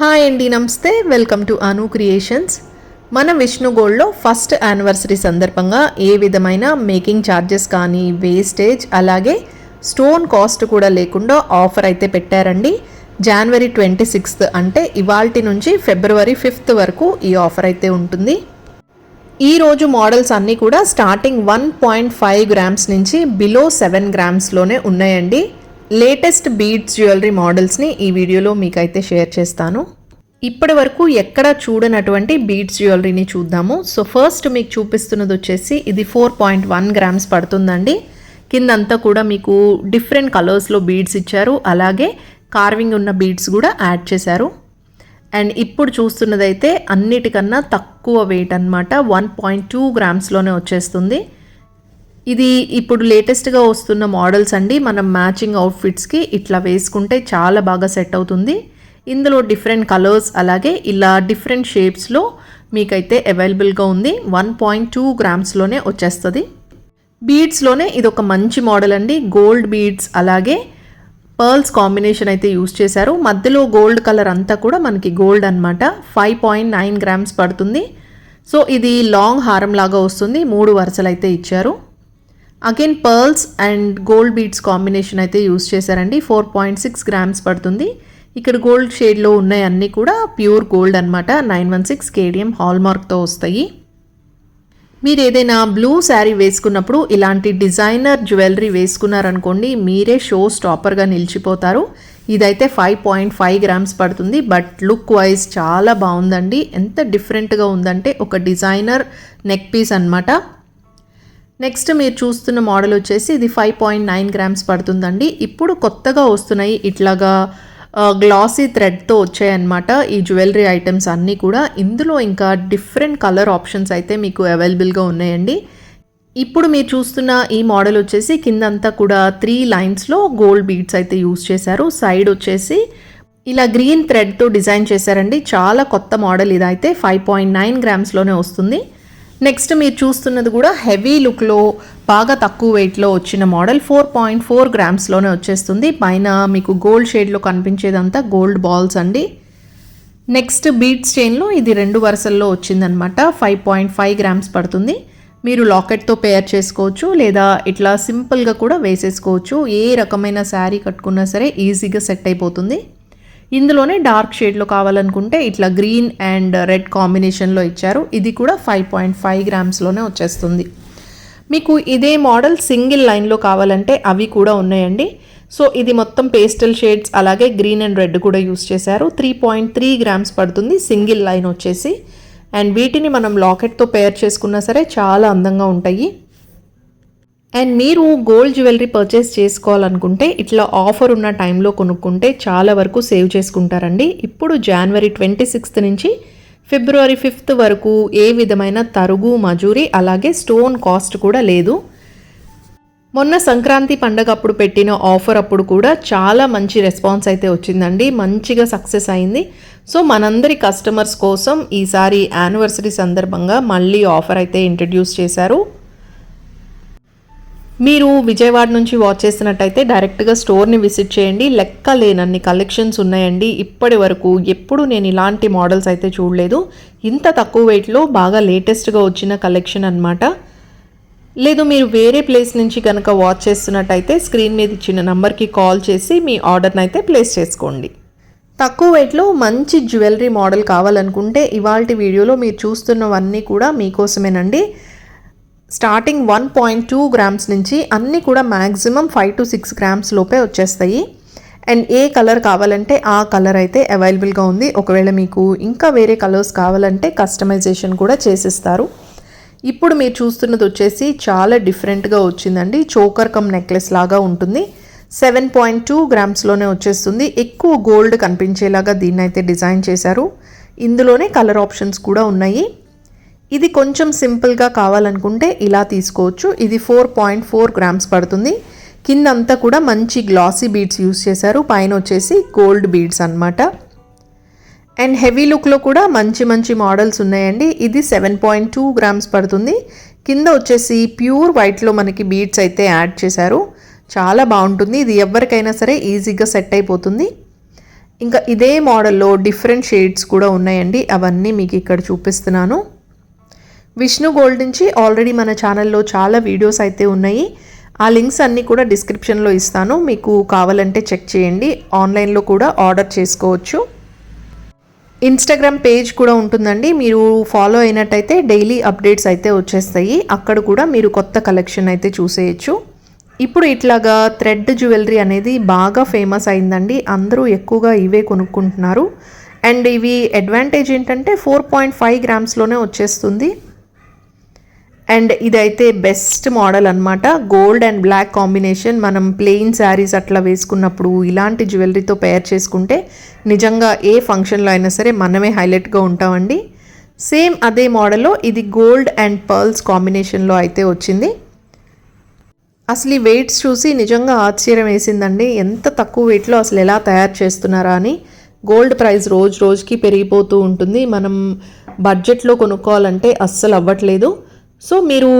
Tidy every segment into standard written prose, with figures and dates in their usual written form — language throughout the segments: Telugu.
హాయ్ అండి, నమస్తే. Welcome to Anu creations. మన విష్ణు గోల్డ్లో ఫస్ట్ యానివర్సరీ సందర్భంగా ఏ విధమైన మేకింగ్ ఛార్జెస్ కానీ వేస్టేజ్ అలాగే స్టోన్ కాస్ట్ కూడా లేకుండా ఆఫర్ అయితే పెట్టారండి. జనవరి 26 అంటే ఇవాల్టి నుంచి ఫిబ్రవరి 5 వరకు ఈ ఆఫర్ అయితే ఉంటుంది. ఈరోజు మోడల్స్ అన్నీ కూడా స్టార్టింగ్ 1.5 గ్రామ్స్ నుంచి బిలో 7 గ్రామ్స్లోనే ఉన్నాయండి. లేటెస్ట్ బీడ్స్ జ్యువెలరీ మోడల్స్ని ఈ వీడియోలో మీకైతే షేర్ చేస్తాను. ఇప్పటి వరకు ఎక్కడ చూడనటువంటి బీడ్స్ జ్యువెలరీని చూద్దాము. సో ఫస్ట్ మీకు చూపిస్తున్నది వచ్చేసి ఇది 4.1 గ్రామ్స్ పడుతుందండి. కిందంతా కూడా మీకు డిఫరెంట్ కలర్స్లో బీడ్స్ ఇచ్చారు, అలాగే కార్వింగ్ ఉన్న బీడ్స్ కూడా యాడ్ చేశారు. అండ్ ఇప్పుడు చూస్తున్నదైతే అన్నిటికన్నా తక్కువ వెయిట్ అనమాట, 1.2 గ్రామ్స్లోనే వచ్చేస్తుంది. ఇది ఇప్పుడు లేటెస్ట్గా వస్తున్న మోడల్స్ అండి. మనం మ్యాచింగ్ అవుట్ఫిట్స్కి ఇట్లా వేసుకుంటే చాలా బాగా సెట్ అవుతుంది. ఇందులో డిఫరెంట్ కలర్స్ అలాగే ఇలా డిఫరెంట్ షేప్స్లో మీకైతే అవైలబుల్గా ఉంది. 1.2 గ్రామ్స్లోనే వచ్చేస్తుంది. బీడ్స్లోనే ఇది ఒక మంచి మోడల్ అండి. గోల్డ్ బీడ్స్ అలాగే పర్ల్స్ కాంబినేషన్ అయితే యూస్ చేశారు. మధ్యలో గోల్డ్ కలర్ అంతా కూడా మనకి గోల్డ్ అనమాట. 5.9 గ్రామ్స్ పడుతుంది. సో ఇది లాంగ్ హారం లాగా వస్తుంది. 3 వరుసలు అయితే ఇచ్చారు. Again pearls and gold beads combination అయితే యూస్ చేశారండి. 4.6 గ్రామ్స్ పడుతుంది. ఇక్కడ గోల్డ్ షేడ్లో ఉన్నాయి అన్నీ కూడా ప్యూర్ గోల్డ్ అనమాట. 916 KDM హాల్మార్క్తో వస్తాయి. మీరు ఏదైనా బ్లూ శారీ వేసుకున్నప్పుడు ఇలాంటి డిజైనర్ జ్యువెలరీ వేసుకున్నారనుకోండి, మీరే షో స్టాపర్గా నిలిచిపోతారు. ఇదైతే 5.5 గ్రామ్స్ పడుతుంది. బట్ లుక్ వైజ్ చాలా బాగుందండి. ఎంత డిఫరెంట్గా ఉందంటే ఒక డిజైనర్ నెక్ పీస్ అనమాట. నెక్స్ట్ మీరు చూస్తున్న మోడల్ వచ్చేసి ఇది 5.9 గ్రామ్స్ పడుతుందండి. ఇప్పుడు కొత్తగా వస్తున్నాయి ఇట్లాగా గ్లాసీ థ్రెడ్తో వచ్చాయన్నమాట ఈ జ్యువెలరీ ఐటమ్స్ అన్నీ కూడా. ఇందులో ఇంకా డిఫరెంట్ కలర్ ఆప్షన్స్ అయితే మీకు అవైలబుల్గా ఉన్నాయండి. ఇప్పుడు మీరు చూస్తున్న ఈ మోడల్ వచ్చేసి కిందంతా కూడా 3 లైన్స్లో గోల్డ్ బీడ్స్ అయితే యూస్ చేశారు. సైడ్ వచ్చేసి ఇలా గ్రీన్ థ్రెడ్తో డిజైన్ చేశారండి. చాలా కొత్త మోడల్ ఇదైతే 5.9 గ్రామ్స్లోనే వస్తుంది. నెక్స్ట్ మీరు చూస్తున్నది కూడా హెవీ లుక్లో బాగా తక్కువ వెయిట్లో వచ్చిన మోడల్ 4.4 గ్రామ్స్లోనే వచ్చేస్తుంది. పైన మీకు గోల్డ్ షేడ్లో కనిపించేదంతా గోల్డ్ బాల్స్ అండి. నెక్స్ట్ బీడ్స్ చైన్లో ఇది 2 వరుసల్లో వచ్చిందనమాట. 5.5 గ్రామ్స్ పడుతుంది. మీరు లాకెట్తో పేర్ చేసుకోవచ్చు, లేదా ఇట్లా సింపుల్గా కూడా వేసేసుకోవచ్చు. ఏ రకమైన శారీ కట్టుకున్నా సరే ఈజీగా సెట్ అయిపోతుంది. ఇందులోనే డార్క్ షేడ్లో కావాలనుకుంటే ఇట్లా గ్రీన్ అండ్ రెడ్ కాంబినేషన్లో ఇచ్చారు. ఇది కూడా 5.5 గ్రామ్స్లోనే వచ్చేస్తుంది. మీకు ఇదే మోడల్ సింగిల్ లైన్లో కావాలంటే అవి కూడా ఉన్నాయండి. సో ఇది మొత్తం పేస్టల్ షేడ్స్ అలాగే గ్రీన్ అండ్ రెడ్ కూడా యూస్ చేశారు. 3.3 గ్రామ్స్ పడుతుంది సింగిల్ లైన్ వచ్చేసి. అండ్ వీటిని మనం లాకెట్తో పేర్ చేసుకున్నా సరే చాలా అందంగా ఉంటాయి. అండ్ మీరు గోల్డ్ జ్యువెలరీ పర్చేస్ చేసుకోవాలనుకుంటే ఇట్లా ఆఫర్ ఉన్న టైంలో కొనుక్కుంటే చాలా వరకు సేవ్ చేసుకుంటారండి. ఇప్పుడు జనవరి 26 నుంచి ఫిబ్రవరి 5 వరకు ఏ విధమైన తరుగు మజూరీ అలాగే స్టోన్ కాస్ట్ కూడా లేదు. మొన్న సంక్రాంతి పండగ అప్పుడు పెట్టిన ఆఫర్ అప్పుడు కూడా చాలా మంచి రెస్పాన్స్ అయితే వచ్చిందండి. మంచిగా సక్సెస్ అయింది. సో మనందరి కస్టమర్స్ కోసం ఈసారి యానివర్సరీ సందర్భంగా మళ్ళీ ఆఫర్ అయితే ఇంట్రడ్యూస్ చేశారు. మీరు విజయవాడ నుంచి వాచ్ చేసినట్టయితే డైరెక్ట్గా స్టోర్ని విజిట్ చేయండి. లెక్క లేనన్ని కలెక్షన్స్ ఉన్నాయండి. ఇప్పటి వరకు ఎప్పుడు నేను ఇలాంటి మోడల్స్ అయితే చూడలేదు. ఇంత తక్కువ వెయిట్లో బాగా లేటెస్ట్గా వచ్చిన కలెక్షన్ అనమాట. లేదు మీరు వేరే ప్లేస్ నుంచి కనుక వాచ్ చేస్తున్నట్టయితే స్క్రీన్ మీద ఇచ్చిన నెంబర్కి కాల్ చేసి మీ ఆర్డర్ని అయితే ప్లేస్ చేసుకోండి. తక్కువ వెయిట్లో మంచి జ్యువెలరీ మోడల్ కావాలనుకుంటే ఇవాల్టి వీడియోలో మీరు చూస్తున్నవన్నీ కూడా మీకోసమేనండి. స్టార్టింగ్ 1.2 గ్రామ్స్ నుంచి అన్నీ కూడా మ్యాక్సిమం 5 to 6 గ్రామ్స్ లోపే వచ్చేస్తాయి. అండ్ ఏ కలర్ కావాలంటే ఆ కలర్ అయితే అవైలబుల్గా ఉంది. ఒకవేళ మీకు ఇంకా వేరే కలర్స్ కావాలంటే కస్టమైజేషన్ కూడా చేసిస్తారు. ఇప్పుడు మీరు చూస్తున్నది వచ్చేసి చాలా డిఫరెంట్గా వచ్చిందండి. చోకర్ కమ్ నెక్లెస్ లాగా ఉంటుంది. 7.2 గ్రామ్స్లోనే వచ్చేస్తుంది. ఎక్కువ గోల్డ్ కనిపించేలాగా దీన్ని అయితే డిజైన్ చేశారు. ఇందులోనే కలర్ ఆప్షన్స్ కూడా ఉన్నాయి. ఇది కొంచెం సింపుల్గా కావాలనుకుంటే ఇలా తీసుకోవచ్చు. ఇది 4.4 గ్రామ్స్ పడుతుంది. కిందంతా కూడా మంచి గ్లాసీ బీడ్స్ యూస్ చేశారు. పైన వచ్చేసి గోల్డ్ బీడ్స్ అనమాట. అండ్ హెవీ లుక్లో కూడా మంచి మంచి మోడల్స్ ఉన్నాయండి. ఇది 7.2 గ్రామ్స్ పడుతుంది. కింద వచ్చేసి ప్యూర్ వైట్లో మనకి బీడ్స్ అయితే యాడ్ చేశారు. చాలా బాగుంటుంది. ఇది ఎవరికైనా సరే ఈజీగా సెట్ అయిపోతుంది. ఇంకా ఇదే మోడల్లో డిఫరెంట్ షేడ్స్ కూడా ఉన్నాయండి, అవన్నీ మీకు ఇక్కడ చూపిస్తున్నాను. విష్ణు గోల్డ్ నుంచి ఆల్రెడీ మన ఛానల్లో చాలా వీడియోస్ అయితే ఉన్నాయి. ఆ లింక్స్ అన్నీ కూడా డిస్క్రిప్షన్లో ఇస్తాను, మీకు కావాలంటే చెక్ చేయండి. ఆన్లైన్లో కూడా ఆర్డర్ చేసుకోవచ్చు. ఇన్స్టాగ్రామ్ పేజ్ కూడా ఉంటుందండి, మీరు ఫాలో అయినట్టయితే డైలీ అప్డేట్స్ అయితే వచ్చేస్తాయి. అక్కడ కూడా మీరు కొత్త కలెక్షన్ అయితే చూసేయచ్చు. ఇప్పుడు ఇట్లాగా థ్రెడ్ జ్యువెలరీ అనేది బాగా ఫేమస్ అయిందండి, అందరూ ఎక్కువగా ఇవే కొనుక్కుంటున్నారు. అండ్ ఇవి అడ్వాంటేజ్ ఏంటంటే 4.5 గ్రామ్స్లోనే వచ్చేస్తుంది. అండ్ ఇదైతే బెస్ట్ మోడల్ అనమాట. గోల్డ్ అండ్ బ్లాక్ కాంబినేషన్, మనం ప్లెయిన్ శారీస్ అట్లా వేసుకున్నప్పుడు ఇలాంటి జ్యువెలరీతో పేర్ చేసుకుంటే నిజంగా ఏ ఫంక్షన్లో అయినా సరే మనమే హైలైట్గా ఉంటామండి. సేమ్ అదే మోడల్లో ఇది గోల్డ్ అండ్ పర్ల్స్ కాంబినేషన్లో అయితే వచ్చింది. అసలు ఈ వెయిట్స్ చూసి నిజంగా ఆశ్చర్యం వేసిందండి, ఎంత తక్కువ వెయిట్లో అసలు ఎలా తయారు చేస్తున్నారా అని. గోల్డ్ ప్రైస్ రోజు రోజుకి పెరిగిపోతూ ఉంటుంది, మనం బడ్జెట్లో కొనుక్కోవాలంటే అస్సలు అవ్వట్లేదు. సో మీరు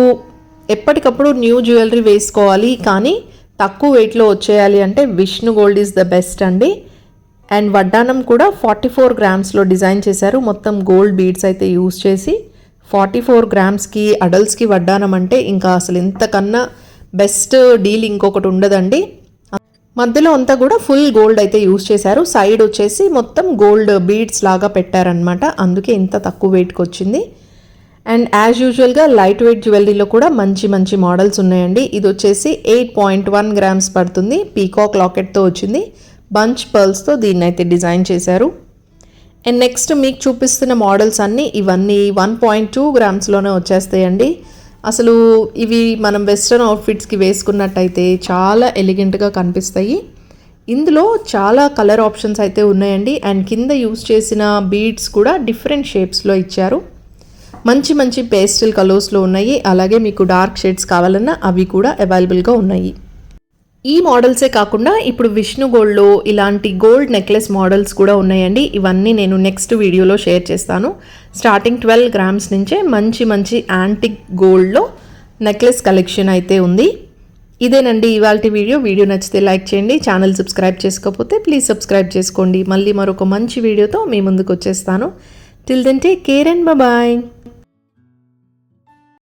ఎప్పటికప్పుడు న్యూ జ్యువెలరీ వేసుకోవాలి కానీ తక్కువ వెయిట్లో వచ్చేయాలి అంటే Vishnu gold is the best అండి. అండ్ వడ్డానం కూడా 44 గ్రామ్స్లో డిజైన్ చేశారు, మొత్తం గోల్డ్ బీడ్స్ అయితే యూస్ చేసి. 44 గ్రామ్స్కి అడల్ట్స్కి వడ్డానం అంటే ఇంకా అసలు ఇంతకన్నా బెస్ట్ డీల్ ఇంకొకటి ఉండదండి. మధ్యలో అంతా కూడా ఫుల్ గోల్డ్ అయితే యూస్ చేశారు, సైడ్ వచ్చేసి మొత్తం గోల్డ్ బీడ్స్ లాగా పెట్టారనమాట, అందుకే ఇంత తక్కువ వెయిట్కి వచ్చింది. అండ్ యాజ్ యూజువల్గా లైట్ వెయిట్ జ్యువెలరీలో కూడా మంచి మంచి మోడల్స్ ఉన్నాయండి. ఇది వచ్చేసి 8.1 గ్రామ్స్ పడుతుంది, పీకాక్ లాకెట్తో వచ్చింది, బంచ్ పర్ల్స్తో దీన్ని అయితే డిజైన్ చేశారు. అండ్ నెక్స్ట్ మీకు చూపిస్తున్న మోడల్స్ అన్నీ ఇవన్నీ 1.2 గ్రామ్స్లోనే వచ్చేస్తాయండి. అసలు ఇవి మనం వెస్ట్రన్ అవుట్ఫిట్స్కి వేసుకున్నట్టయితే చాలా ఎలిగెంట్గా కనిపిస్తాయి. ఇందులో చాలా కలర్ ఆప్షన్స్ అయితే ఉన్నాయండి. అండ్ కింద యూస్ చేసిన బీడ్స్ కూడా డిఫరెంట్ షేప్స్లో ఇచ్చారు, మంచి మంచి పేస్టల్ కలర్స్లో ఉన్నాయి. అలాగే మీకు డార్క్ షేడ్స్ కావాలన్నా అవి కూడా అవైలబుల్గా ఉన్నాయి. ఈ మోడల్సే కాకుండా ఇప్పుడు విష్ణు గోల్డ్లో ఇలాంటి గోల్డ్ నెక్లెస్ మోడల్స్ కూడా ఉన్నాయండి. ఇవన్నీ నేను నెక్స్ట్ వీడియోలో షేర్ చేస్తాను. స్టార్టింగ్ 12 గ్రామ్స్ నుంచే మంచి మంచి యాంటిక్ గోల్డ్లో నెక్లెస్ కలెక్షన్ అయితే ఉంది. ఇదేనండి ఇవాల్టి వీడియో. వీడియో నచ్చితే లైక్ చేయండి, ఛానల్ సబ్స్క్రైబ్ చేసుకోకపోతే ప్లీజ్ సబ్స్క్రైబ్ చేసుకోండి. మళ్ళీ మరొక మంచి వీడియోతో మీ ముందుకు వచ్చేస్తాను. Till then take care and bye.